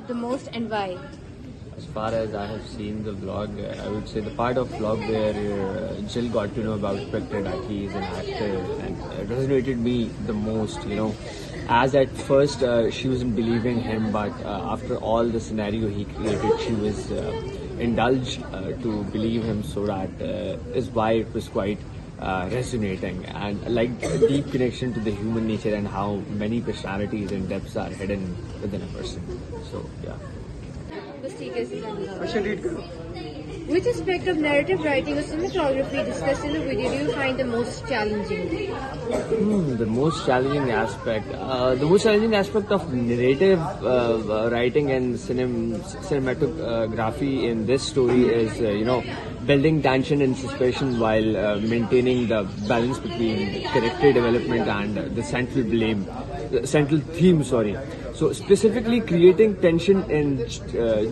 the most and why? As far as I have seen the vlog, I would say the part of vlog where Jill got to know about Victor that he is an actor, and it resonated me the most. As at first she wasn't believing him, but after all the scenario he created, she was indulged to believe him. So that is why it was quite resonating, and like a deep connection to the human nature and how many personalities and depths are hidden within a person. So yeah. Which aspect of narrative writing or cinematography discussed in the video do you find the most challenging? The most challenging aspect of narrative writing and cinematography in this story is, building tension and suspicion while maintaining the balance between character development and the central theme. So specifically creating tension in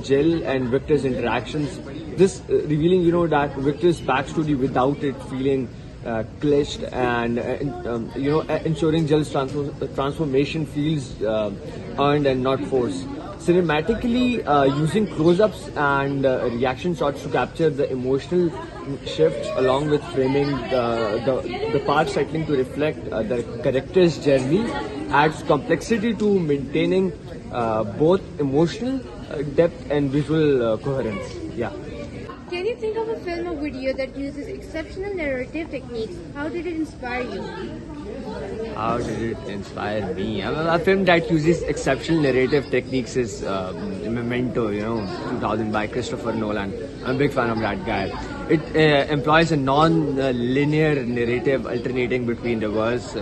Jill and Victor's interactions. This revealing, that Victor's backstory without it feeling cliched, and ensuring Jill's transformation feels earned and not forced. Cinematically, using close-ups and reaction shots to capture the emotional shifts, along with framing the part settling to reflect the character's journey, adds complexity to maintaining both emotional depth and visual coherence. Yeah. Can you think of a film or video that uses exceptional narrative techniques? How did it inspire you? How did it inspire me? A film that uses exceptional narrative techniques is Memento, 2000 by Christopher Nolan. I'm a big fan of that guy. It employs a non-linear narrative alternating between diverse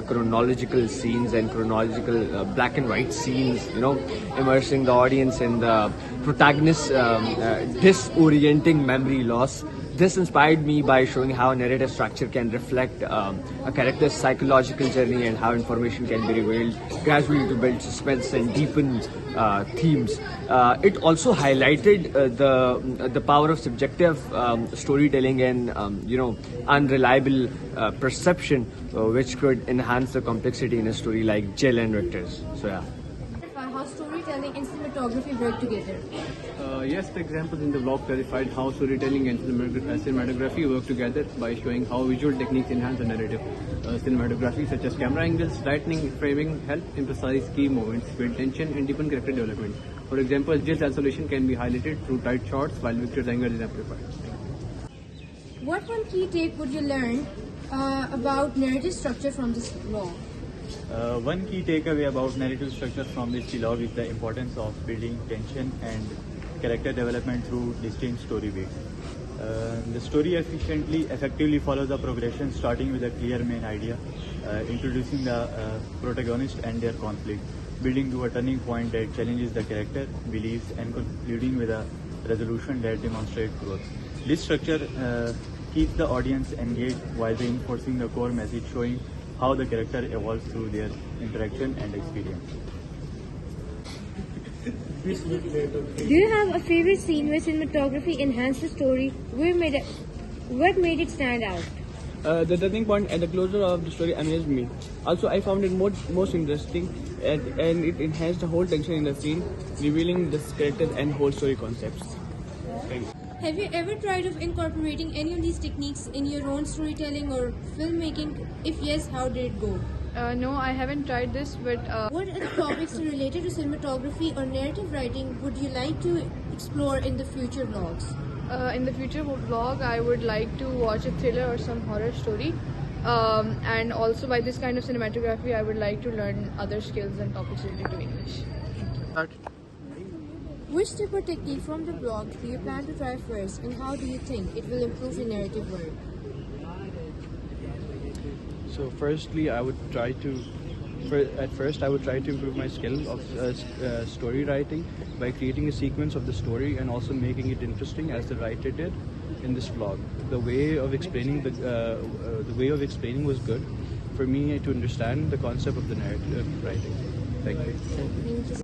chronological scenes and chronological black and white scenes, immersing the audience in the protagonist's disorienting memory loss. This inspired me by showing how narrative structure can reflect a character's psychological journey and how information can be revealed gradually to build suspense and deepen themes. It also highlighted the power of subjective storytelling and unreliable perception, which could enhance the complexity in a story like Jill and Victor's. So yeah. How storytelling and cinematography work together? Yes, the examples in the vlog clarified how storytelling and cinematography work together by showing how visual techniques enhance the narrative. Cinematography such as camera angles, lighting, framing help emphasize key moments, build tension and deepen character development. For example, Jill's isolation can be highlighted through tight shots while Victor's anger is amplified. What one key take would you learn about narrative structure from this vlog? One key takeaway about narrative structure from this vlog is the importance of building tension and character development through distinct story beats. The story effectively follows the progression, starting with a clear main idea, introducing the protagonist and their conflict, building to a turning point that challenges the character, beliefs, and concluding with a resolution that demonstrates growth. This structure keeps the audience engaged while reinforcing the core message, showing how the character evolves through their interaction and experience. Do you have a favorite scene where cinematography enhanced the story? What made it stand out? The turning point and the closure of the story amazed me. Also, I found it most interesting, and it enhanced the whole tension in the scene, revealing the characters and whole story concepts. Thanks. Have you ever tried of incorporating any of these techniques in your own storytelling or filmmaking? If yes, how did it go? No, I haven't tried this, but What other topics related to cinematography or narrative writing would you like to explore in the future vlogs? in the future vlog, I would like to watch a thriller or some horror story. And also by this kind of cinematography, I would like to learn other skills and topics related to English. Which tip or technique from the blog do you plan to try first, and how do you think it will improve your narrative work? So firstly, I would try to improve my skill of story writing by creating a sequence of the story and also making it interesting as the writer did in this vlog. The way of explaining was good for me to understand the concept of the narrative writing. Thank you. Thank you.